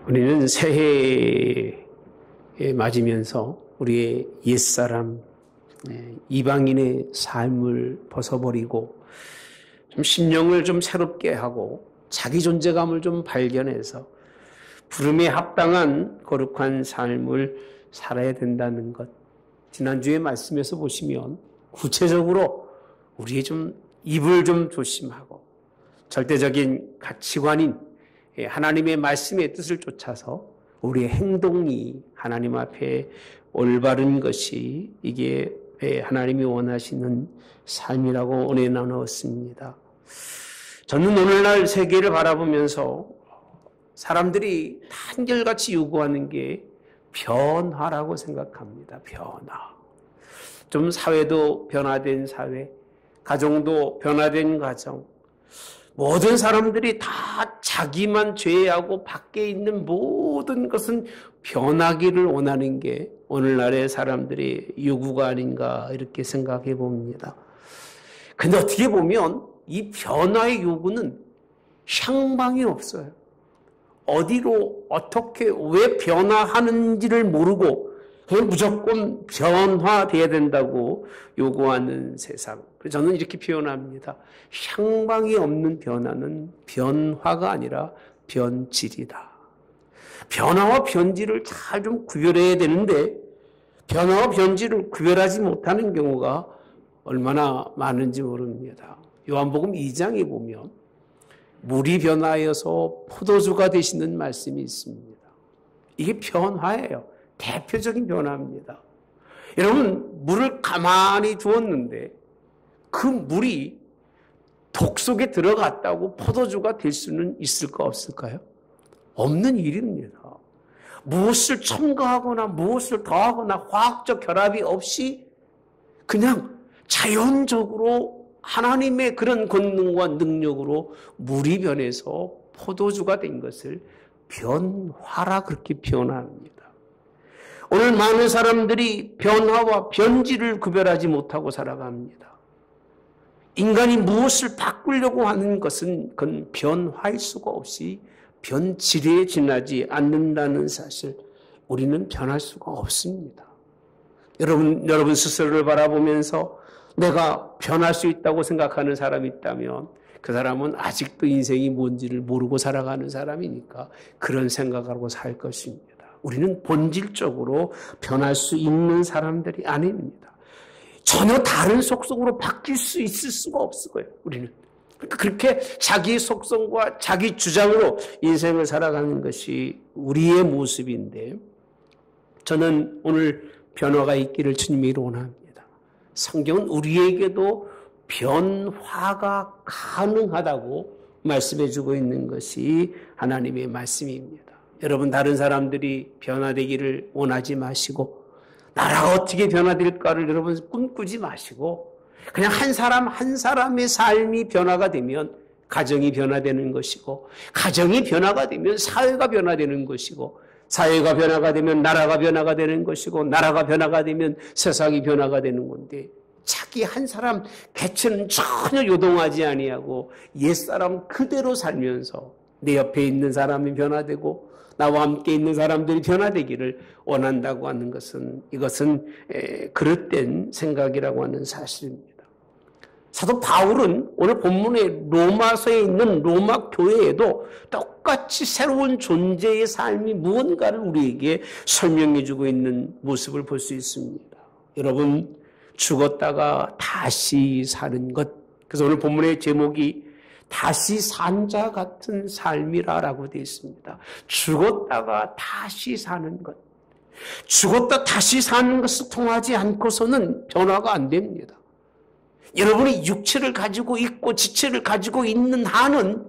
우리는 새해에 맞으면서 우리의 옛사람, 이방인의 삶을 벗어버리고 좀 심령을 좀 새롭게 하고 자기 존재감을 좀 발견해서 부름에 합당한 거룩한 삶을 살아야 된다는 것. 지난주에 말씀에서 보시면 구체적으로 우리의 좀 입을 좀 조심하고 절대적인 가치관인 하나님의 말씀의 뜻을 쫓아서 우리의 행동이 하나님 앞에 올바른 것이 이게 하나님이 원하시는 삶이라고 은혜 나누었습니다. 저는 오늘날 세계를 바라보면서 사람들이 한결같이 요구하는 게 변화라고 생각합니다. 변화. 좀 사회도 변화된 사회, 가정도 변화된 가정, 모든 사람들이 다 자기만 죄하고 밖에 있는 모든 것은 변하기를 원하는 게 오늘날의 사람들의 요구가 아닌가 이렇게 생각해 봅니다. 근데 어떻게 보면 이 변화의 요구는 향방이 없어요. 어디로 어떻게 왜 변화하는지를 모르고 그냥 무조건 변화돼야 된다고 요구하는 세상. 그래서 저는 이렇게 표현합니다. 향방이 없는 변화는 변화가 아니라 변질이다. 변화와 변질을 잘 좀 구별해야 되는데 변화와 변질을 구별하지 못하는 경우가 얼마나 많은지 모릅니다. 요한복음 2장에 보면 물이 변화하여서 포도주가 되시는 말씀이 있습니다. 이게 변화예요. 대표적인 변화입니다. 여러분, 물을 가만히 두었는데 그 물이 독 속에 들어갔다고 포도주가 될 수는 있을까 없을까요? 없는 일입니다. 무엇을 첨가하거나 무엇을 더하거나 화학적 결합이 없이 그냥 자연적으로 하나님의 그런 권능과 능력으로 물이 변해서 포도주가 된 것을 변화라 그렇게 표현합니다. 오늘 많은 사람들이 변화와 변질을 구별하지 못하고 살아갑니다. 인간이 무엇을 바꾸려고 하는 것은 그건 변화일 수가 없이 변질에 지나지 않는다는 사실, 우리는 변할 수가 없습니다. 여러분 스스로를 바라보면서 내가 변할 수 있다고 생각하는 사람이 있다면 그 사람은 아직도 인생이 뭔지를 모르고 살아가는 사람이니까 그런 생각하고 살 것입니다. 우리는 본질적으로 변할 수 있는 사람들이 아닙니다. 전혀 다른 속성으로 바뀔 수 있을 수가 없을 거예요. 우리는. 그렇게 자기 속성과 자기 주장으로 인생을 살아가는 것이 우리의 모습인데 저는 오늘 변화가 있기를 주님이 원합니다. 성경은 우리에게도 변화가 가능하다고 말씀해주고 있는 것이 하나님의 말씀입니다. 여러분, 다른 사람들이 변화되기를 원하지 마시고 나라가 어떻게 변화될까를 여러분 꿈꾸지 마시고 그냥 한 사람 한 사람의 삶이 변화가 되면 가정이 변화되는 것이고 가정이 변화가 되면 사회가 변화되는 것이고 사회가 변화가 되면 나라가 변화가 되는 것이고 나라가 변화가 되면 세상이 변화가 되는 건데 자기 한 사람 개체는 전혀 요동하지 아니하고 옛사람 그대로 살면서 내 옆에 있는 사람이 변화되고 나와 함께 있는 사람들이 변화되기를 원한다고 하는 것은 이것은 그릇된 생각이라고 하는 사실입니다. 사도 바울은 오늘 본문의 로마서에 있는 로마 교회에도 똑같이 새로운 존재의 삶이 무언가를 우리에게 설명해 주고 있는 모습을 볼 수 있습니다. 여러분, 죽었다가 다시 사는 것. 그래서 오늘 본문의 제목이 다시 산 자 같은 삶이라고 되어 있습니다. 죽었다가 다시 사는 것. 죽었다 다시 사는 것을 통하지 않고서는 변화가 안 됩니다. 여러분이 육체를 가지고 있고 지체를 가지고 있는 한은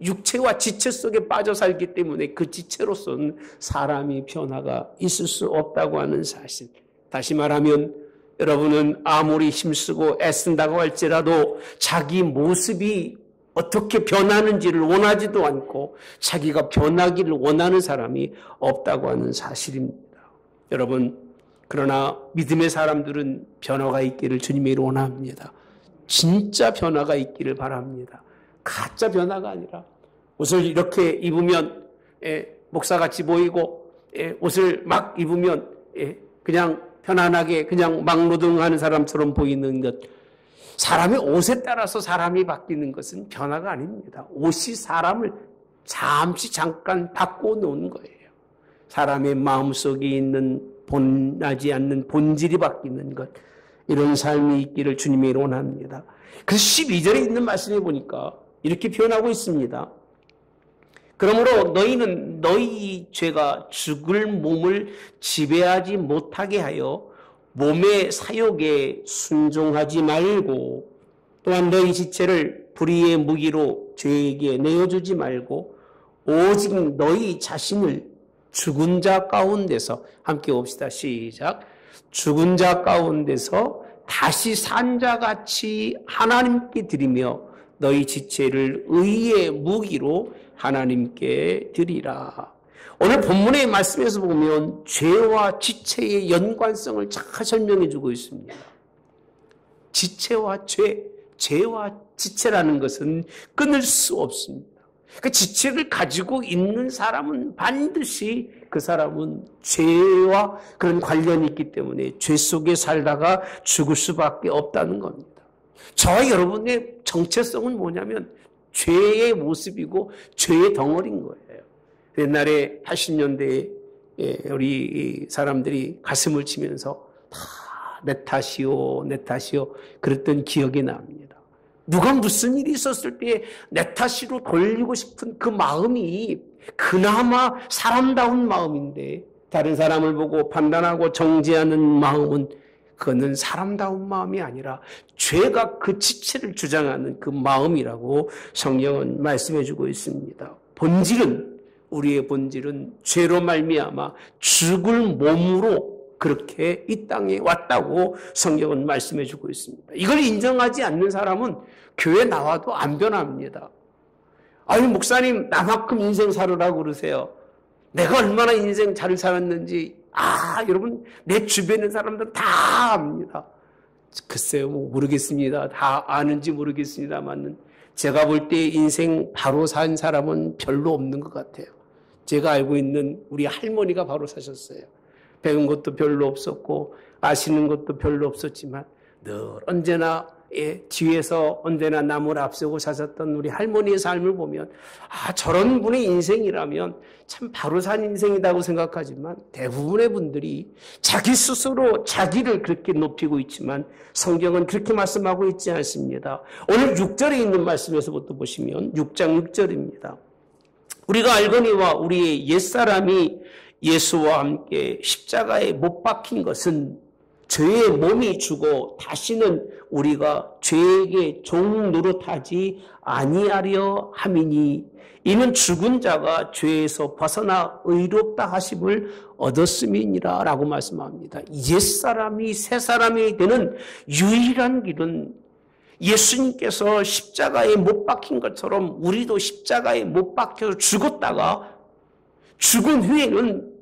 육체와 지체 속에 빠져 살기 때문에 그 지체로서는 사람이 변화가 있을 수 없다고 하는 사실. 다시 말하면 여러분은 아무리 힘쓰고 애쓴다고 할지라도 자기 모습이 어떻게 변하는지를 원하지도 않고 자기가 변하기를 원하는 사람이 없다고 하는 사실입니다. 여러분, 그러나 믿음의 사람들은 변화가 있기를 주님이 원합니다. 진짜 변화가 있기를 바랍니다. 가짜 변화가 아니라 옷을 이렇게 입으면 목사같이 보이고 옷을 막 입으면 그냥 편안하게 그냥 막노동하는 사람처럼 보이는 것. 사람의 옷에 따라서 사람이 바뀌는 것은 변화가 아닙니다. 옷이 사람을 잠깐 바꿔놓은 거예요. 사람의 마음속에 있는 본하지 않는 본질이 바뀌는 것, 이런 삶이 있기를 주님이 원합니다. 그래서 12절에 있는 말씀에 보니까 이렇게 표현하고 있습니다. 그러므로 너희는 너희 죄가 죽을 몸을 지배하지 못하게 하여 몸의 사욕에 순종하지 말고, 또한 너희 지체를 불의의 무기로 죄에게 내어주지 말고 오직 너희 자신을 죽은 자 가운데서, 함께 봅시다. 시작. 죽은 자 가운데서 다시 산 자같이 하나님께 드리며 너희 지체를 의의 무기로 하나님께 드리라. 오늘 본문의 말씀에서 보면 죄와 지체의 연관성을 잘 설명해 주고 있습니다. 지체와 죄와 지체라는 것은 끊을 수 없습니다. 그 지체를 가지고 있는 사람은 반드시 그 사람은 죄와 그런 관련이 있기 때문에 죄 속에 살다가 죽을 수밖에 없다는 겁니다. 저와 여러분의 정체성은 뭐냐면 죄의 모습이고 죄의 덩어리인 거예요. 옛날에 80년대에 우리 사람들이 가슴을 치면서 다 내 탓이요, 내 탓이요 그랬던 기억이 납니다. 누가 무슨 일이 있었을 때 내 탓으로 돌리고 싶은 그 마음이 그나마 사람다운 마음인데, 다른 사람을 보고 판단하고 정죄하는 마음은 그거는 사람다운 마음이 아니라 죄가 그 지체를 주장하는 그 마음이라고 성경은 말씀해주고 있습니다. 우리의 본질은 죄로 말미암아 죽을 몸으로 그렇게 이 땅에 왔다고 성경은 말씀해주고 있습니다. 이걸 인정하지 않는 사람은 교회 나와도 안 변합니다. 아니 목사님 나만큼 인생 살으라고 그러세요. 내가 얼마나 인생 잘 살았는지 여러분 내 주변에 있는 사람들은 다 압니다. 글쎄요 모르겠습니다. 다 아는지 모르겠습니다만 제가 볼 때 인생 바로 산 사람은 별로 없는 것 같아요. 제가 알고 있는 우리 할머니가 바로 사셨어요. 배운 것도 별로 없었고 아시는 것도 별로 없었지만 늘 언제나 뒤에서 언제나 남을 앞세우고 사셨던 우리 할머니의 삶을 보면 저런 분의 인생이라면 참 바로 산 인생이라고 생각하지만 대부분의 분들이 자기 스스로 자기를 그렇게 높이고 있지만 성경은 그렇게 말씀하고 있지 않습니다. 오늘 6절에 있는 말씀에서부터 보시면 6장 6절입니다. 우리가 알거니와 우리의 옛사람이 예수와 함께 십자가에 못 박힌 것은 죄의 몸이 죽어 다시는 우리가 죄에게 종 노릇하지 아니하려 함이니 이는 죽은 자가 죄에서 벗어나 의롭다 하심을 얻었음이니라 라고 말씀합니다. 옛사람이 새사람이 되는 유일한 길은 예수님께서 십자가에 못 박힌 것처럼 우리도 십자가에 못 박혀서 죽었다가 죽은 후에는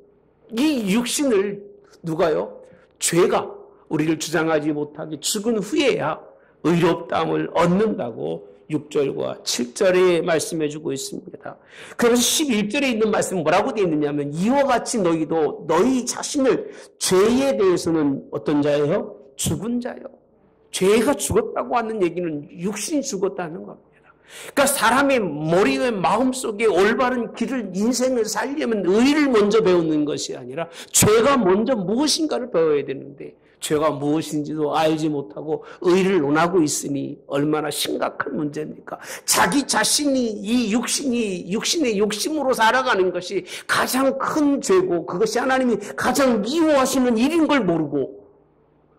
이 육신을 누가요? 죄가 우리를 주장하지 못하게 죽은 후에야 의롭다함을 얻는다고 6절과 7절에 말씀해 주고 있습니다. 그래서 11절에 있는 말씀은 뭐라고 되어 있느냐면 이와 같이 너희도 너희 자신을 죄에 대해서는 어떤 자예요? 죽은 자요. 죄가 죽었다고 하는 얘기는 육신이 죽었다는 겁니다. 그러니까 사람의 머리에 마음속에 올바른 길을 인생을 살려면 의를 먼저 배우는 것이 아니라 죄가 먼저 무엇인가를 배워야 되는데 죄가 무엇인지도 알지 못하고 의를 논하고 있으니 얼마나 심각한 문제입니까? 자기 자신이 이 육신의 욕심으로 살아가는 것이 가장 큰 죄고 그것이 하나님이 가장 미워하시는 일인 걸 모르고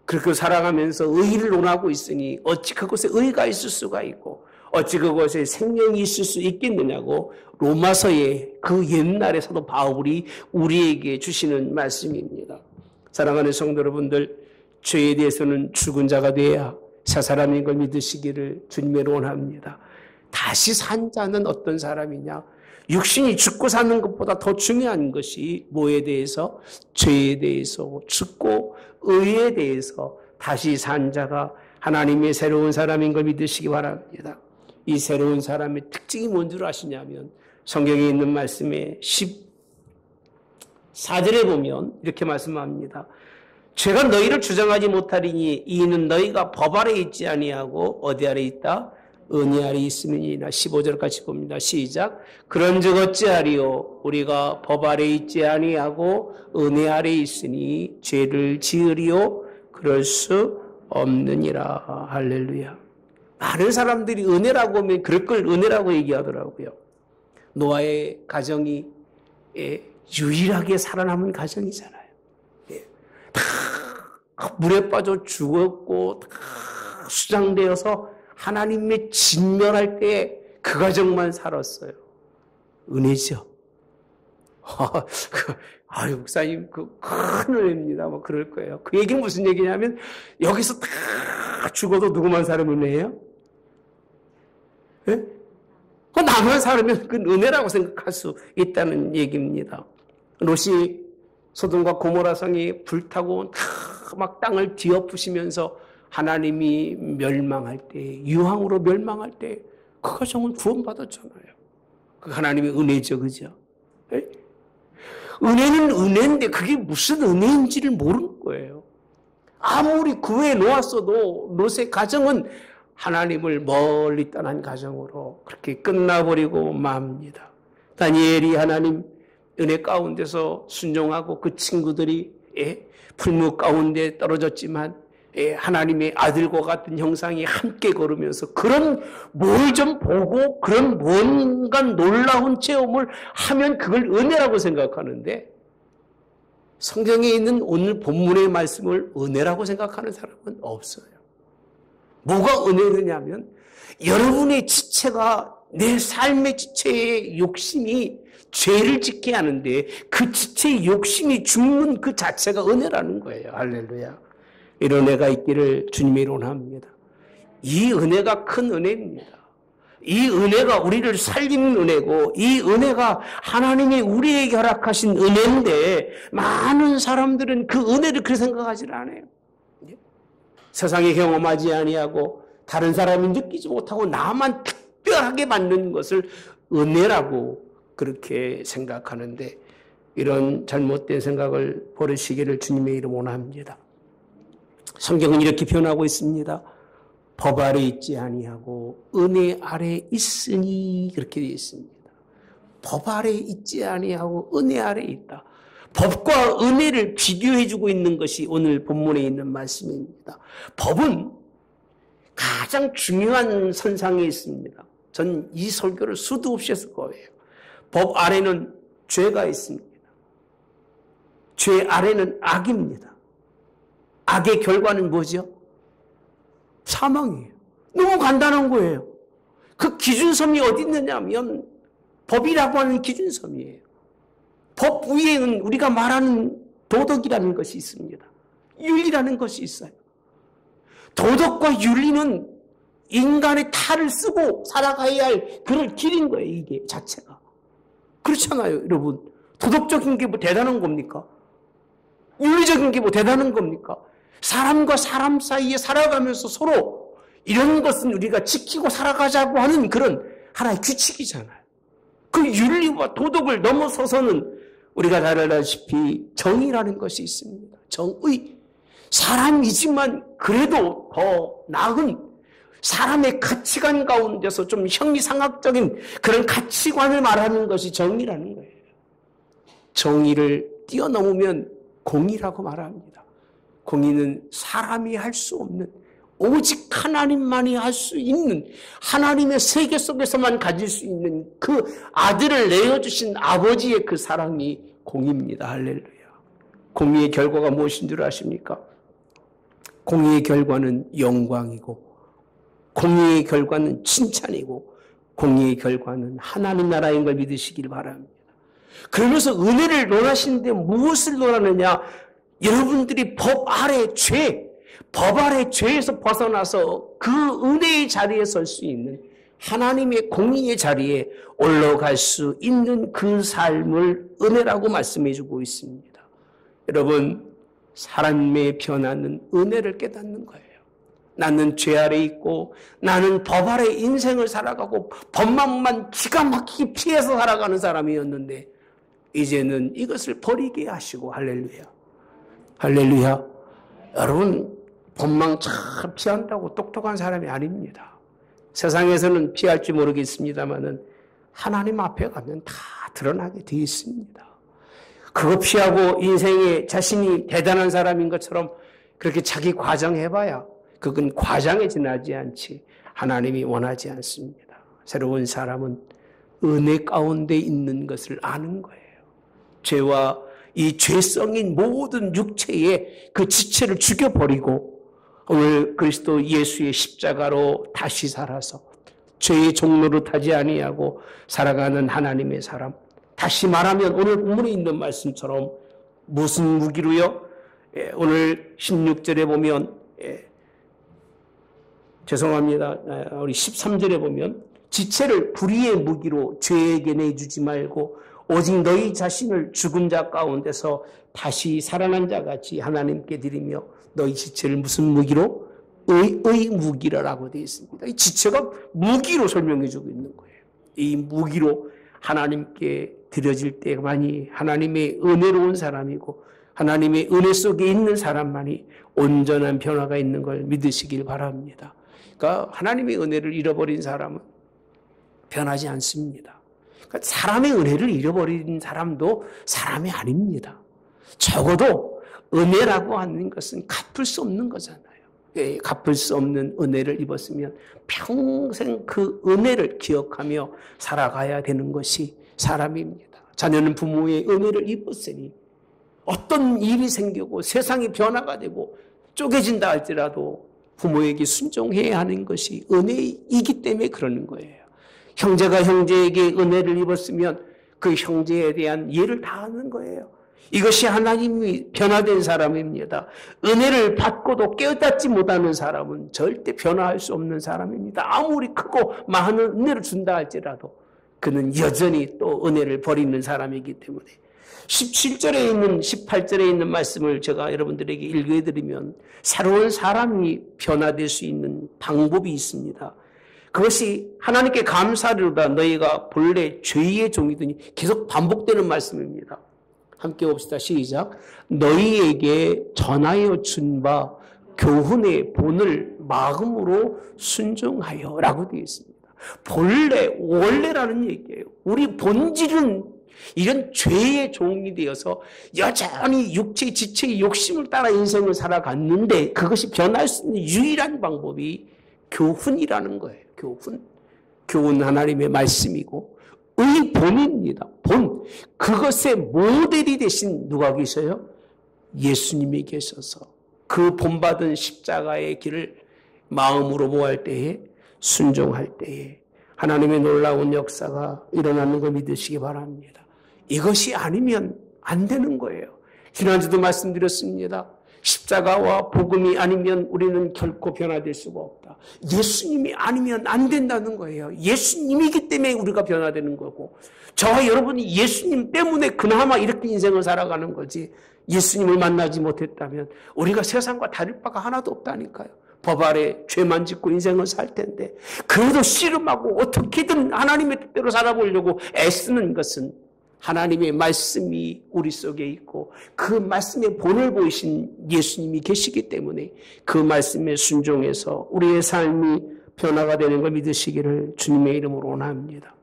그렇게 살아가면서 의를 논하고 있으니 어찌 그것에 의가 있을 수가 있고 어찌 그것에 생명이 있을 수 있겠느냐고 로마서의 그 옛날의 사도 바울이 우리에게 주시는 말씀입니다. 사랑하는 성도 여러분들, 죄에 대해서는 죽은 자가 되어야 새 사람인 걸 믿으시기를 주님의 원합니다. 다시 산 자는 어떤 사람이냐? 육신이 죽고 사는 것보다 더 중요한 것이 뭐에 대해서? 죄에 대해서, 죽고 의에 대해서 다시 산 자가 하나님의 새로운 사람인 걸 믿으시기 바랍니다. 이 새로운 사람의 특징이 뭔 줄 아시냐면 성경에 있는 말씀에 14절에 보면 이렇게 말씀합니다. 죄가 너희를 주장하지 못하리니 이는 너희가 법 아래 있지 아니하고 어디 아래 있다? 은혜 아래 있음이니라. 15절까지 봅니다. 시작. 그런즉 어찌하리요? 우리가 법 아래 있지 아니하고 은혜 아래 있으니 죄를 지으리요? 그럴 수 없느니라. 할렐루야. 많은 사람들이 은혜라고 하면 그럴 걸 은혜라고 얘기하더라고요. 노아의 가정이 유일하게 살아남은 가정이잖아요. 다 물에 빠져 죽었고 다 수장되어서 하나님의 진멸할 때 그 가정만 살았어요. 은혜죠. 목사님 큰 은혜입니다. 뭐 그럴 거예요. 그 얘기는 무슨 얘기냐면 여기서 다 죽어도 누구만 살면 은혜예요? 예? 나만 살면 그 은혜라고 생각할 수 있다는 얘기입니다. 롯이 소돔과 고모라 성이 불타고 막 땅을 뒤엎으시면서 하나님이 멸망할 때, 유황으로 멸망할 때 그 가정은 구원받았잖아요. 그 하나님의 은혜죠, 그죠? 에? 은혜는 은혜인데 그게 무슨 은혜인지를 모르는 거예요. 아무리 구해 놓았어도 롯의 가정은 하나님을 멀리 떠난 가정으로 그렇게 끝나버리고 맙니다. 다니엘이 하나님 은혜 가운데서 순종하고 그 친구들이 풀무 가운데 떨어졌지만 하나님의 아들과 같은 형상이 함께 걸으면서 그런 뭘 좀 보고 그런 뭔가 놀라운 체험을 하면 그걸 은혜라고 생각하는데 성경에 있는 오늘 본문의 말씀을 은혜라고 생각하는 사람은 없어요. 뭐가 은혜냐면 여러분의 지체가 내 삶의 지체의 욕심이 죄를 짓게 하는데 그 지체의 욕심이 죽는 그 자체가 은혜라는 거예요. 할렐루야. 이런 은혜가 있기를 주님이 원합니다. 이 은혜가 큰 은혜입니다. 이 은혜가 우리를 살리는 은혜고 이 은혜가 하나님이 우리에게 허락하신 은혜인데 많은 사람들은 그 은혜를 그렇게 생각하지 않아요. 세상에 경험하지 아니하고 다른 사람이 느끼지 못하고 나만 특별하게 받는 것을 은혜라고 그렇게 생각하는데 이런 잘못된 생각을 버리시기를 주님의 이름 원합니다. 성경은 이렇게 표현하고 있습니다. 법 아래 있지 아니하고 은혜 아래 있으니 그렇게 되어 있습니다. 법 아래 있지 아니하고 은혜 아래 있다. 법과 은혜를 비교해주고 있는 것이 오늘 본문에 있는 말씀입니다. 법은 가장 중요한 선상에 있습니다. 전 이 설교를 수도 없이 했을 거예요. 법 아래는 죄가 있습니다. 죄 아래는 악입니다. 악의 결과는 뭐죠? 사망이에요. 너무 간단한 거예요. 그 기준섬이 어디 있느냐면 법이라고 하는 기준섬이에요. 법 위에는 우리가 말하는 도덕이라는 것이 있습니다. 윤리라는 것이 있어요. 도덕과 윤리는 인간의 탈을 쓰고 살아가야 할 그럴 길인 거예요. 이게 자체가. 그렇잖아요, 여러분. 도덕적인 게 뭐 대단한 겁니까? 윤리적인 게 뭐 대단한 겁니까? 사람과 사람 사이에 살아가면서 서로 이런 것은 우리가 지키고 살아가자고 하는 그런 하나의 규칙이잖아요. 그 윤리와 도덕을 넘어서서는 우리가 잘 알다시피 정의라는 것이 있습니다. 정의. 사람이지만 그래도 더 나은 사람의 가치관 가운데서 좀 형이상학적인 그런 가치관을 말하는 것이 정의라는 거예요. 정의를 뛰어넘으면 공의라고 말합니다. 공의는 사람이 할 수 없는 오직 하나님만이 할 수 있는 하나님의 세계 속에서만 가질 수 있는 그 아들을 내어주신 아버지의 그 사랑이 공의입니다. 할렐루야. 공의의 결과가 무엇인 줄 아십니까? 공의의 결과는 영광이고 공의의 결과는 칭찬이고 공의의 결과는 하나님 나라인 걸 믿으시길 바랍니다. 그러면서 은혜를 논하시는데 무엇을 논하느냐? 여러분들이 법 아래 죄, 법 아래 죄에서 벗어나서 그 은혜의 자리에 설 수 있는 하나님의 공의의 자리에 올라갈 수 있는 그 삶을 은혜라고 말씀해 주고 있습니다. 여러분, 사람의 변화는 은혜를 깨닫는 거예요. 나는 죄 아래 있고 나는 법 아래 인생을 살아가고 법망만 기가 막히게 피해서 살아가는 사람이었는데 이제는 이것을 버리게 하시고 할렐루야. 할렐루야. 여러분, 법망 잘 피한다고 똑똑한 사람이 아닙니다. 세상에서는 피할지 모르겠습니다만은 하나님 앞에 가면 다 드러나게 되어 있습니다. 그거 피하고 인생에 자신이 대단한 사람인 것처럼 그렇게 자기 과장해봐야 그건 과장에 지나지 않지 하나님이 원하지 않습니다. 새로운 사람은 은혜 가운데 있는 것을 아는 거예요. 죄와 이 죄성인 모든 육체의 그 지체를 죽여버리고 오늘 그리스도 예수의 십자가로 다시 살아서 죄의 종로로 타지 아니하고 살아가는 하나님의 사람. 다시 말하면 오늘 본문에 있는 말씀처럼 무슨 무기로요? 오늘 16절에 보면 죄송합니다. 우리 13절에 보면 지체를 불의의 무기로 죄에게 내주지 말고 오직 너희 자신을 죽은 자 가운데서 다시 살아난 자 같이 하나님께 드리며 너희 지체를 무슨 무기로? 의 무기라고 되어 있습니다. 이 지체가 무기로 설명해 주고 있는 거예요. 이 무기로 하나님께 드려질 때만이 하나님의 은혜로운 사람이고 하나님의 은혜 속에 있는 사람만이 온전한 변화가 있는 걸 믿으시길 바랍니다. 그러니까 하나님의 은혜를 잃어버린 사람은 변하지 않습니다. 그러니까 사람의 은혜를 잃어버린 사람도 사람이 아닙니다. 적어도 은혜라고 하는 것은 갚을 수 없는 거잖아요. 갚을 수 없는 은혜를 입었으면 평생 그 은혜를 기억하며 살아가야 되는 것이 사람입니다. 자녀는 부모의 은혜를 입었으니 어떤 일이 생기고 세상이 변화가 되고 쪼개진다 할지라도 부모에게 순종해야 하는 것이 은혜이기 때문에 그러는 거예요. 형제가 형제에게 은혜를 입었으면 그 형제에 대한 예를 다하는 거예요. 이것이 하나님이 변화된 사람입니다. 은혜를 받고도 깨닫지 못하는 사람은 절대 변화할 수 없는 사람입니다. 아무리 크고 많은 은혜를 준다 할지라도 그는 여전히 또 은혜를 버리는 사람이기 때문에 17절에 있는 18절에 있는 말씀을 제가 여러분들에게 읽어드리면 새로운 사람이 변화될 수 있는 방법이 있습니다. 그것이 하나님께 감사하리로다 너희가 본래 죄의 종이더니 계속 반복되는 말씀입니다. 함께 봅시다. 시작. 너희에게 전하여 준 바 교훈의 본을 마음으로 순종하여 라고 되어 있습니다. 본래, 원래라는 얘기예요. 우리 본질은 이런 죄의 종이 되어서 여전히 육체, 지체의 욕심을 따라 인생을 살아갔는데 그것이 변할 수 있는 유일한 방법이 교훈이라는 거예요. 교훈 하나님의 말씀이고 의 본입니다. 본. 그것의 모델이 되신 누가 계셔요? 예수님이 계셔서 그 본받은 십자가의 길을 마음으로 모할 때에 순종할 때에 하나님의 놀라운 역사가 일어나는 걸 믿으시기 바랍니다. 이것이 아니면 안 되는 거예요. 지난주도 말씀드렸습니다. 십자가와 복음이 아니면 우리는 결코 변화될 수가 없다. 예수님이 아니면 안 된다는 거예요. 예수님이기 때문에 우리가 변화되는 거고 저와 여러분이 예수님 때문에 그나마 이렇게 인생을 살아가는 거지 예수님을 만나지 못했다면 우리가 세상과 다를 바가 하나도 없다니까요. 법 아래 죄만 짓고 인생을 살 텐데 그래도 씨름하고 어떻게든 하나님의 뜻대로 살아보려고 애쓰는 것은 하나님의 말씀이 우리 속에 있고 그 말씀의 본을 보이신 예수님이 계시기 때문에 그 말씀에 순종해서 우리의 삶이 변화가 되는 걸 믿으시기를 주님의 이름으로 원합니다.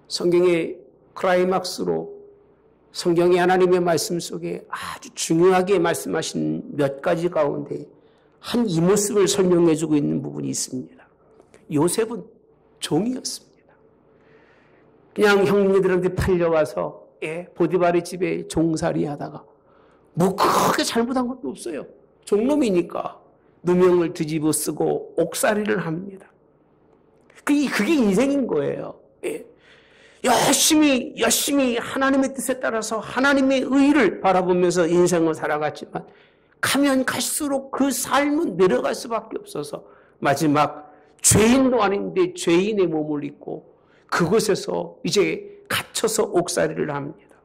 성경의 클라이막스로 성경의 하나님의 말씀 속에 아주 중요하게 말씀하신 몇 가지 가운데 한 이 모습을 설명해 주고 있는 부분이 있습니다. 요셉은 종이었습니다. 그냥 형님들한테 팔려와서 보디발의 집에 종살이 하다가 뭐 크게 잘못한 것도 없어요. 종놈이니까 누명을 뒤집어 쓰고 옥살이를 합니다. 그게 인생인 거예요. 열심히 하나님의 뜻에 따라서 하나님의 의를 바라보면서 인생을 살아갔지만 가면 갈수록 그 삶은 내려갈 수밖에 없어서 마지막 죄인도 아닌데 죄인의 몸을 입고 그곳에서 이제 갇혀서 옥살이를 합니다.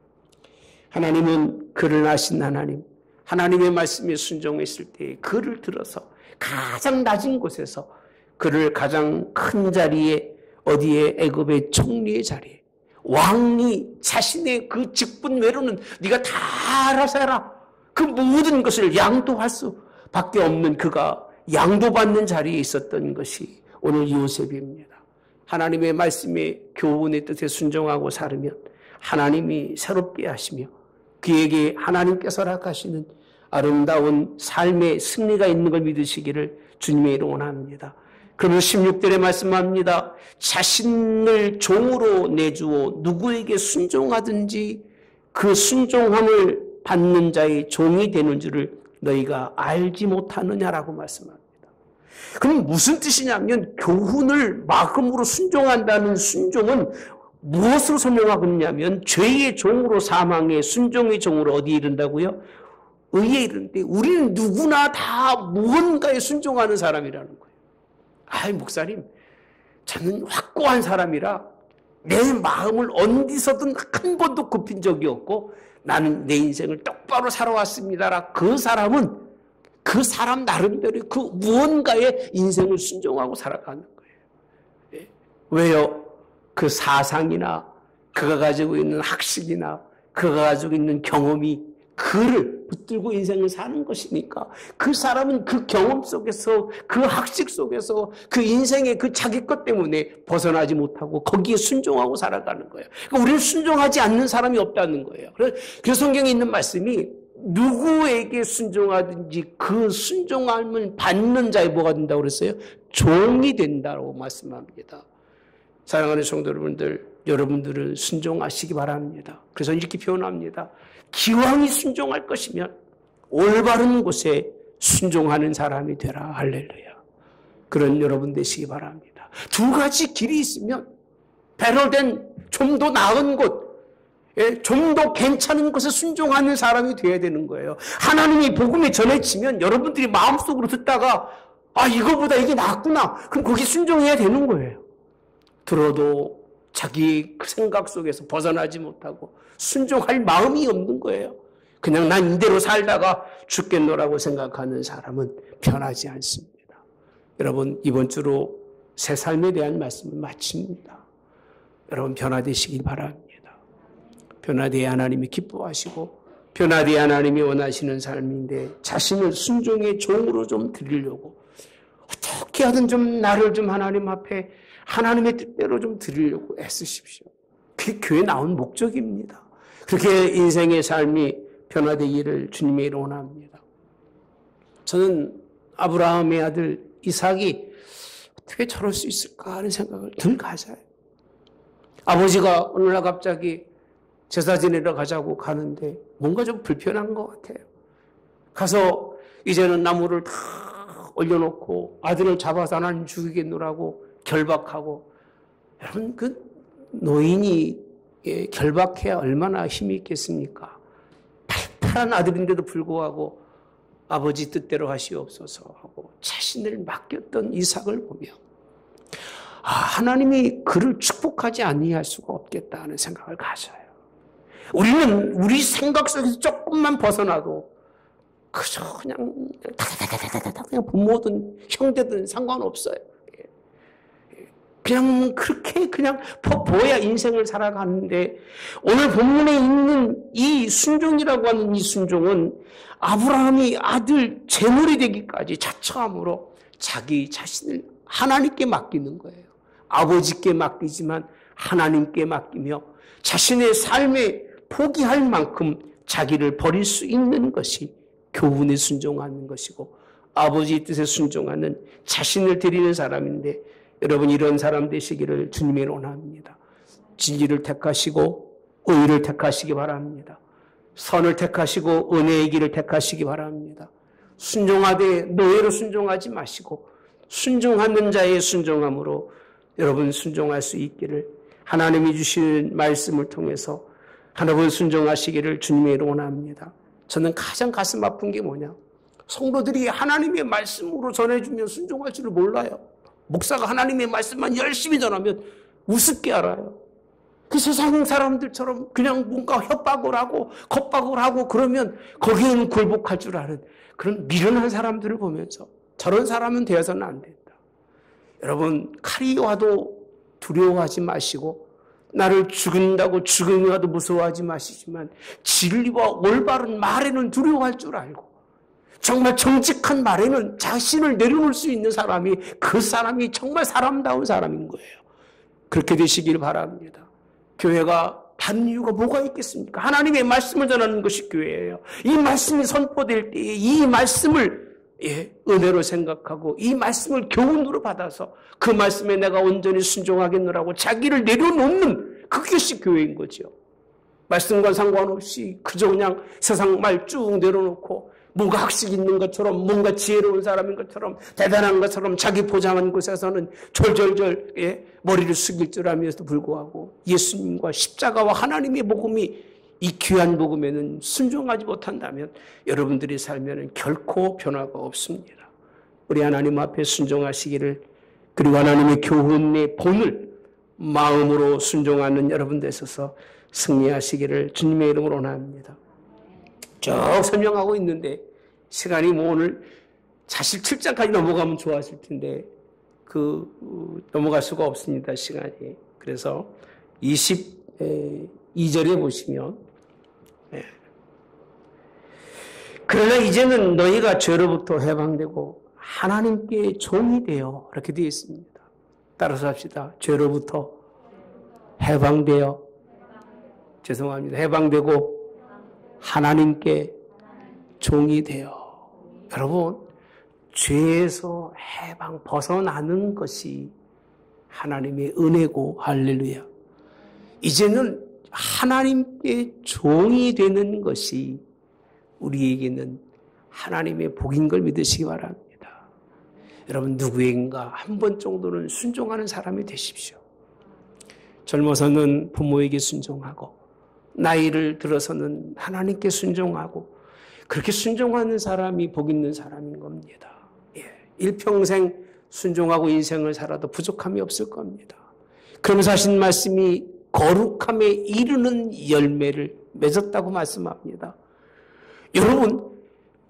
하나님은 그를 아신 하나님, 하나님의 말씀에 순종했을 때 그를 들어서 가장 낮은 곳에서 그를 가장 큰 자리에, 어디에? 애굽의 총리의 자리에, 왕이 자신의 그 직분 외로는 네가 다 알아서 해라, 그 모든 것을 양도할 수밖에 없는 그가 양도받는 자리에 있었던 것이 오늘 요셉입니다. 하나님의 말씀에, 교훈의 뜻에 순종하고 살으면 하나님이 새롭게 하시며 그에게 하나님께서 허락하시는 아름다운 삶의 승리가 있는 걸 믿으시기를 주님의 이름으로 원합니다. 그러면서 16절에 말씀합니다. 자신을 종으로 내주어 누구에게 순종하든지 그 순종함을 받는 자의 종이 되는 줄을 너희가 알지 못하느냐라고 말씀합니다. 그럼 무슨 뜻이냐면 교훈을 막음으로 순종한다는 순종은 무엇으로 설명하고 있냐면 죄의 종으로 사망해 순종의 종으로 어디에 이른다고요? 의에 이르는데 우리는 누구나 다 무언가에 순종하는 사람이라는 거예요. 아이 목사님, 저는 확고한 사람이라 내 마음을 어디서든 한 번도 굽힌 적이 없고 나는 내 인생을 똑바로 살아왔습니다라. 그 사람은 그 사람 나름대로 그 무언가의 인생을 순종하고 살아가는 거예요. 왜요? 그 사상이나 그가 가지고 있는 학식이나 그가 가지고 있는 경험이 그를 붙들고 인생을 사는 것이니까 그 사람은 그 경험 속에서 그 학식 속에서 그 인생의 그 자기 것 때문에 벗어나지 못하고 거기에 순종하고 살아가는 거예요. 그러니까 우리는 순종하지 않는 사람이 없다는 거예요. 그래서 성경에 있는 말씀이 누구에게 순종하든지 그 순종함을 받는 자의 뭐가 된다고 그랬어요? 종이 된다고 말씀합니다. 사랑하는 성도 여러분들, 여러분들은 순종하시기 바랍니다. 그래서 이렇게 표현합니다. 기왕이 순종할 것이면 올바른 곳에 순종하는 사람이 되라. 할렐루야. 그런 여러분 되시기 바랍니다. 두 가지 길이 있으면 배로 된 좀 더 나은 곳, 좀 더 괜찮은 것에 순종하는 사람이 되어야 되는 거예요. 하나님이 복음에 전해지면 여러분들이 마음속으로 듣다가 아 이거보다 이게 낫구나. 그럼 거기 순종해야 되는 거예요. 들어도 자기 그 생각 속에서 벗어나지 못하고 순종할 마음이 없는 거예요. 그냥 난 이대로 살다가 죽겠노라고 생각하는 사람은 편하지 않습니다. 여러분 이번 주로 새 삶에 대한 말씀을 마칩니다. 여러분 변화되시길 바랍니다. 변화되어 하나님이 기뻐하시고 변화되어 하나님이 원하시는 삶인데 자신을 순종의 종으로 좀 드리려고 어떻게 하든 좀 나를 좀 하나님 앞에 하나님의 뜻대로 좀 드리려고 애쓰십시오. 그게 교회 나온 목적입니다. 그렇게 인생의 삶이 변화되기를 주님의 이름으로 원합니다. 저는 아브라함의 아들 이삭이 어떻게 저럴 수 있을까 하는 생각을 늘 가져요. 아버지가 어느 날 갑자기 제사 지내러 가자고 가는데 뭔가 좀 불편한 것 같아요. 가서 이제는 나무를 다 올려놓고 아들을 잡아서 하나님 죽이겠노라고 결박하고, 여러분 그 노인이 결박해야 얼마나 힘이 있겠습니까? 팔팔한 아들인데도 불구하고 아버지 뜻대로 하시옵소서 하고 자신을 맡겼던 이삭을 보며 하나님이 그를 축복하지 아니할 수가 없겠다는 생각을 가져요. 우리는 우리 생각 속에서 조금만 벗어나도 그저 그냥 다다다다다다 그냥 부모든 형제든 상관없어요. 그냥 그렇게 그냥 보야 인생을 살아가는데 오늘 본문에 있는 이 순종이라고 하는 이 순종은 아브라함이 아들 제물이 되기까지 자처함으로 자기 자신을 하나님께 맡기는 거예요. 아버지께 맡기지만 하나님께 맡기며 자신의 삶에 포기할 만큼 자기를 버릴 수 있는 것이 교훈에 순종하는 것이고 아버지의 뜻에 순종하는 자신을 드리는 사람인데 여러분 이런 사람 되시기를 주님의 원합니다. 진리를 택하시고 의를 택하시기 바랍니다. 선을 택하시고 은혜의 길을 택하시기 바랍니다. 순종하되 노예로 순종하지 마시고 순종하는 자의 순종함으로 여러분 순종할 수 있기를 하나님이 주신 말씀을 통해서 하나님 순종하시기를 주님의 이름으로 원합니다. 저는 가장 가슴 아픈 게 뭐냐? 성도들이 하나님의 말씀으로 전해주면 순종할 줄을 몰라요. 목사가 하나님의 말씀만 열심히 전하면 우습게 알아요. 그 세상 사람들처럼 그냥 뭔가 협박을 하고 겁박을 하고 그러면 거기에는 굴복할 줄 아는 그런 미련한 사람들을 보면서 저런 사람은 되어서는 안 된다. 여러분, 칼이 와도 두려워하지 마시고 나를 죽인다고 죽음이 와도 무서워하지 마시지만 진리와 올바른 말에는 두려워할 줄 알고 정말 정직한 말에는 자신을 내려놓을 수 있는 사람이 그 사람이 정말 사람다운 사람인 거예요. 그렇게 되시길 바랍니다. 교회가 다른 이유가 뭐가 있겠습니까? 하나님의 말씀을 전하는 것이 교회예요. 이 말씀이 선포될 때에 이 말씀을 은혜로 생각하고 이 말씀을 교훈으로 받아서 그 말씀에 내가 온전히 순종하겠노라고 자기를 내려놓는 그것이 교회인 거죠. 말씀과 상관없이 그저 그냥 세상 말 쭉 내려놓고 뭔가 학식 있는 것처럼 뭔가 지혜로운 사람인 것처럼 대단한 것처럼 자기 포장한 곳에서는 졸졸졸 머리를 숙일 줄 알면서도 불구하고 예수님과 십자가와 하나님의 복음이 이 귀한 복음에는 순종하지 못한다면 여러분들의 삶에는 결코 변화가 없습니다. 우리 하나님 앞에 순종하시기를, 그리고 하나님의 교훈의 본을 마음으로 순종하는 여러분 되셔서 승리하시기를 주님의 이름으로 원합니다. 쭉 설명하고 있는데 시간이 뭐 오늘 사실 7장까지 넘어가면 좋았을 텐데 넘어갈 수가 없습니다, 시간이. 그래서 22절에 보시면 그러나 이제는 너희가 죄로부터 해방되고 하나님께 종이 되어, 이렇게 되어 있습니다. 따라서 합시다. 죄로부터 해방되어, 죄송합니다. 해방되고 하나님께 종이 되어. 여러분, 죄에서 해방 벗어나는 것이 하나님의 은혜고, 할렐루야. 이제는 하나님께 종이 되는 것이 우리에게는 하나님의 복인 걸 믿으시기 바랍니다. 여러분, 누구인가 한 번 정도는 순종하는 사람이 되십시오. 젊어서는 부모에게 순종하고 나이를 들어서는 하나님께 순종하고 그렇게 순종하는 사람이 복 있는 사람인 겁니다. 일평생 순종하고 인생을 살아도 부족함이 없을 겁니다. 그러면서 하신 말씀이 거룩함에 이르는 열매를 맺었다고 말씀합니다. 여러분,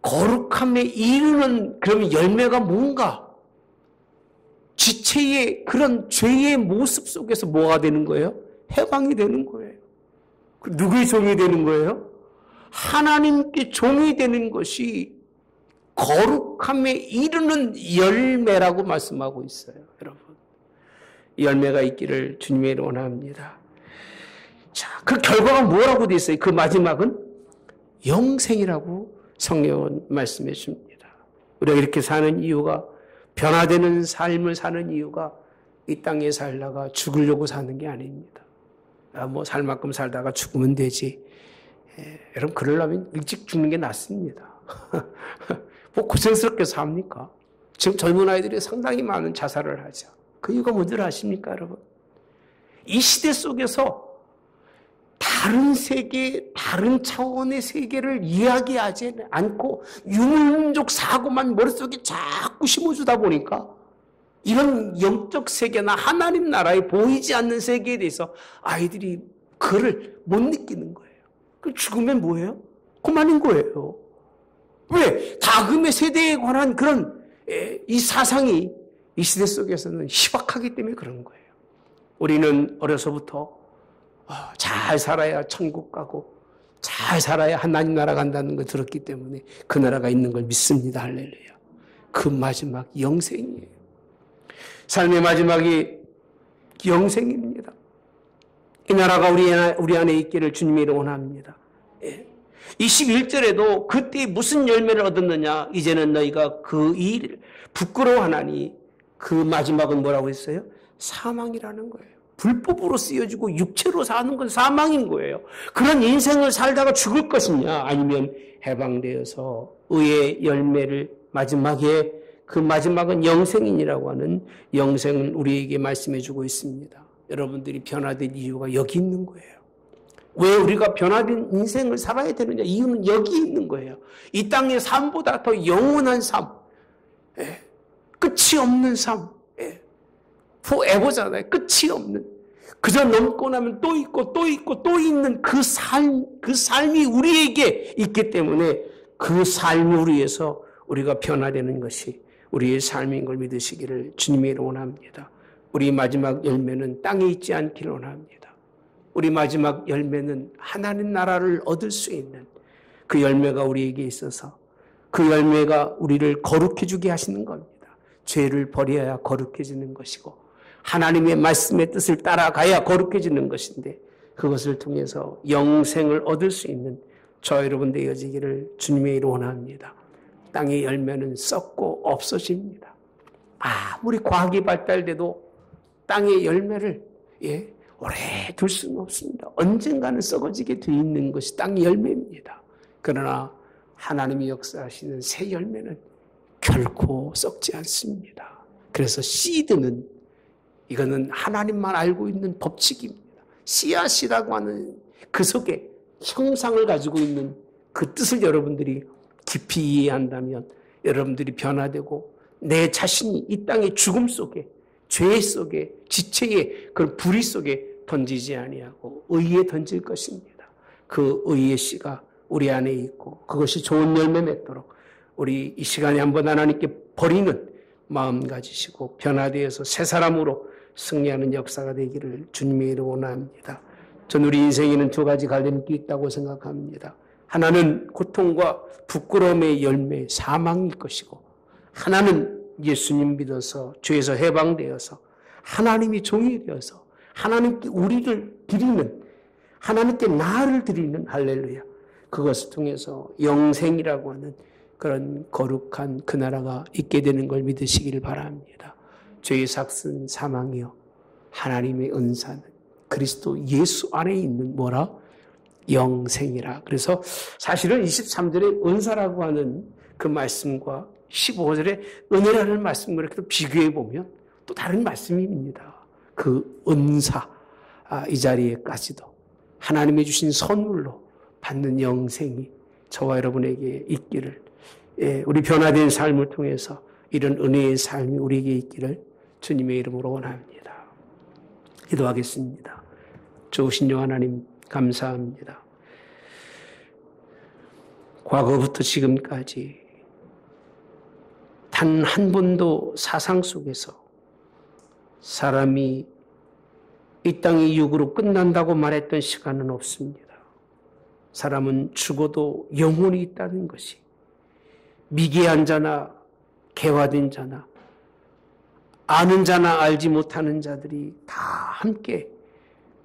거룩함에 이르는 그럼 열매가 뭔가? 지체의 그런 죄의 모습 속에서 뭐가 되는 거예요? 해방이 되는 거예요. 누구의 종이 되는 거예요? 하나님께 종이 되는 것이 거룩함에 이르는 열매라고 말씀하고 있어요. 여러분, 이 열매가 있기를 주님의 이름으로 원합니다. 자, 그 결과가 뭐라고 되어 있어요? 그 마지막은 영생이라고 성경은 말씀해 줍니다. 우리가 이렇게 사는 이유가, 변화되는 삶을 사는 이유가 이 땅에 살다가 죽으려고 사는 게 아닙니다. 뭐 살 만큼 살다가 죽으면 되지. 여러분, 그러려면 일찍 죽는 게 낫습니다. 뭐 고생스럽게 삽니까? 지금 젊은 아이들이 상당히 많은 자살을 하죠. 그 이유가 뭔지 아십니까, 여러분? 이 시대 속에서 다른 세계, 다른 차원의 세계를 이야기하지 않고 유물민족 사고만 머릿속에 자꾸 심어주다 보니까 이런 영적 세계나 하나님 나라에 보이지 않는 세계에 대해서 아이들이 그를 못 느끼는 거예요. 그 죽으면 뭐예요? 그만인 거예요. 왜? 다금의 세대에 관한 그런 이 사상이 이 시대 속에서는 희박하기 때문에 그런 거예요. 우리는 어려서부터 잘 살아야 천국 가고 잘 살아야 하나님 나라 간다는 걸 들었기 때문에 그 나라가 있는 걸 믿습니다. 할렐루야. 그 마지막 영생이에요. 삶의 마지막이 영생입니다. 이 나라가 우리 안에 있기를 주님이 원합니다. 21절에도 그때 무슨 열매를 얻었느냐? 이제는 너희가 그 일을 부끄러워하나니 그 마지막은 뭐라고 했어요? 사망이라는 거예요. 불법으로 쓰여지고 육체로 사는 건 사망인 거예요. 그런 인생을 살다가 죽을 것이냐, 아니면 해방되어서 의의 열매를 마지막에, 그 마지막은 영생이라고 하는 영생을 우리에게 말씀해 주고 있습니다. 여러분들이 변화된 이유가 여기 있는 거예요. 왜 우리가 변화된 인생을 살아야 되느냐? 이유는 여기 있는 거예요. 이 땅의 삶보다 더 영원한 삶, 끝이 없는 삶, forever잖아요. 끝이 없는. 그저 넘고 나면 또 있고 또 있고 또 있는 그 삶이 우리에게 있기 때문에 그 삶을 위해서 우리가 변화되는 것이 우리의 삶인 걸 믿으시기를 주님의 이름으로 원합니다. 우리 마지막 열매는 땅에 있지 않기를 원합니다. 우리 마지막 열매는 하나님 나라를 얻을 수 있는 그 열매가 우리에게 있어서 그 열매가 우리를 거룩해 주게 하시는 겁니다. 죄를 버려야 거룩해지는 것이고 하나님의 말씀의 뜻을 따라가야 거룩해지는 것인데 그것을 통해서 영생을 얻을 수 있는 저 여러분 되어지기를 주님의 이름으로 원합니다. 땅의 열매는 썩고 없어집니다. 아무리 과학이 발달돼도 땅의 열매를 오래 둘 수는 없습니다. 언젠가는 썩어지게 돼 있는 것이 땅의 열매입니다. 그러나 하나님이 역사하시는 새 열매는 결코 썩지 않습니다. 그래서 씨드는 이거는 하나님만 알고 있는 법칙입니다. 씨앗이라고 하는 그 속에 형상을 가지고 있는 그 뜻을 여러분들이 깊이 이해한다면 여러분들이 변화되고 내 자신이 이 땅의 죽음 속에 죄 속에 지체의 그런 불의 속에 던지지 아니하고 의에 던질 것입니다. 그 의의 씨가 우리 안에 있고 그것이 좋은 열매 맺도록 우리 이 시간에 한번 하나님께 버리는 마음 가지시고 변화되어서 새 사람으로 승리하는 역사가 되기를 주님의 이름으로 원합니다. 전 우리 인생에는 두 가지 갈림길이 있다고 생각합니다. 하나는 고통과 부끄러움의 열매, 사망일 것이고 하나는 예수님 믿어서 죄에서 해방되어서 하나님이 종이 되어서 하나님께 우리를 드리는 하나님께 나를 드리는 할렐루야. 그것을 통해서 영생이라고 하는 그런 거룩한 그 나라가 있게 되는 걸 믿으시기를 바랍니다. 죄의 삭은 사망이요 하나님의 은사는 그리스도 예수 안에 있는 뭐라? 영생이라. 그래서 사실은 23절의 은사라고 하는 그 말씀과 15절의 은혜라는 말씀과 이렇게 또 비교해 보면 또 다른 말씀입니다. 그 은사 이 자리에까지도 하나님이 주신 선물로 받는 영생이 저와 여러분에게 있기를 우리 변화된 삶을 통해서 이런 은혜의 삶이 우리에게 있기를 주님의 이름으로 원합니다. 기도하겠습니다. 좋으신 여 하나님 감사합니다. 과거부터 지금까지 단 한 번도 사상 속에서 사람이 이 땅의 육으로 끝난다고 말했던 시간은 없습니다. 사람은 죽어도 영혼이 있다는 것이 미개한 자나 개화된 자나 아는 자나 알지 못하는 자들이 다 함께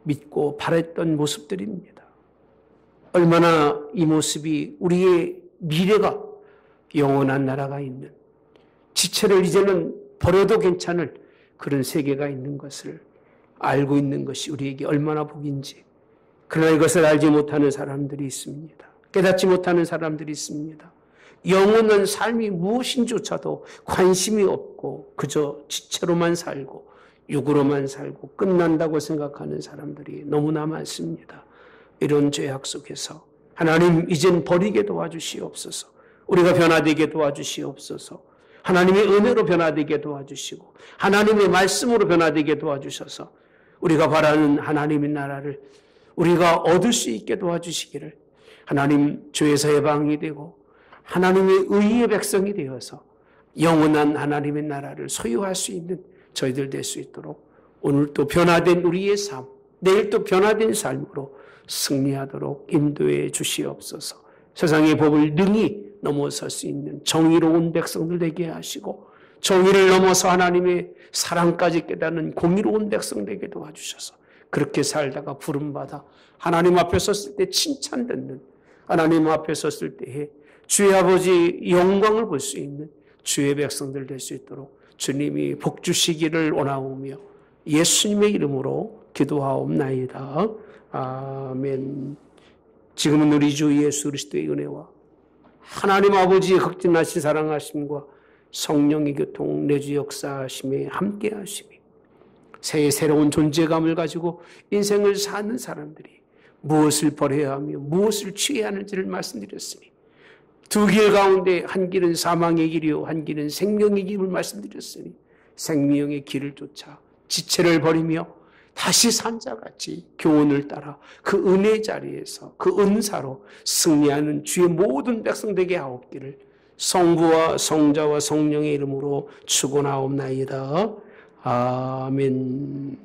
믿고 바랬던 모습들입니다. 얼마나 이 모습이 우리의 미래가 영원한 나라가 있는 지체를 이제는 버려도 괜찮을 그런 세계가 있는 것을 알고 있는 것이 우리에게 얼마나 복인지. 그러나 이것을 알지 못하는 사람들이 있습니다. 깨닫지 못하는 사람들이 있습니다. 영원한 삶이 무엇인조차도 관심이 없고 그저 지체로만 살고 육으로만 살고 끝난다고 생각하는 사람들이 너무나 많습니다. 이런 죄악 속에서 하나님 이젠 버리게 도와주시옵소서. 우리가 변화되게 도와주시옵소서. 하나님의 은혜로 변화되게 도와주시고 하나님의 말씀으로 변화되게 도와주셔서 우리가 바라는 하나님의 나라를 우리가 얻을 수 있게 도와주시기를 하나님 죄에서 해방이 되고 하나님의 의의 백성이 되어서 영원한 하나님의 나라를 소유할 수 있는 저희들 될 수 있도록 오늘 또 변화된 우리의 삶, 내일 또 변화된 삶으로 승리하도록 인도해 주시옵소서. 세상의 법을 능히 넘어설 수 있는 정의로운 백성들 되게 하시고 정의를 넘어서 하나님의 사랑까지 깨닫는 공의로운 백성 되게 도와주셔서 그렇게 살다가 부름받아 하나님 앞에 섰을 때 칭찬 듣는 하나님 앞에 섰을 때에 주의 아버지 영광을 볼 수 있는 주의 백성들 될 수 있도록 주님이 복 주시기를 원하오며 예수님의 이름으로 기도하옵나이다. 아멘. 지금은 우리 주 예수 그리스도의 은혜와 하나님 아버지의 극진하신 사랑하심과 성령의 교통 내주 역사하심에 함께하심이 새해 새로운 존재감을 가지고 인생을 사는 사람들이 무엇을 버려야 하며 무엇을 취해야 하는지를 말씀드렸으니 두 길 가운데 한 길은 사망의 길이요 한 길은 생명의 길을 말씀드렸으니 생명의 길을 쫓아 지체를 버리며 다시 산 자같이 교훈을 따라 그 은혜 자리에서 그 은사로 승리하는 주의 모든 백성 되게 하옵기를 성부와 성자와 성령의 이름으로 축원하옵나이다. 아멘.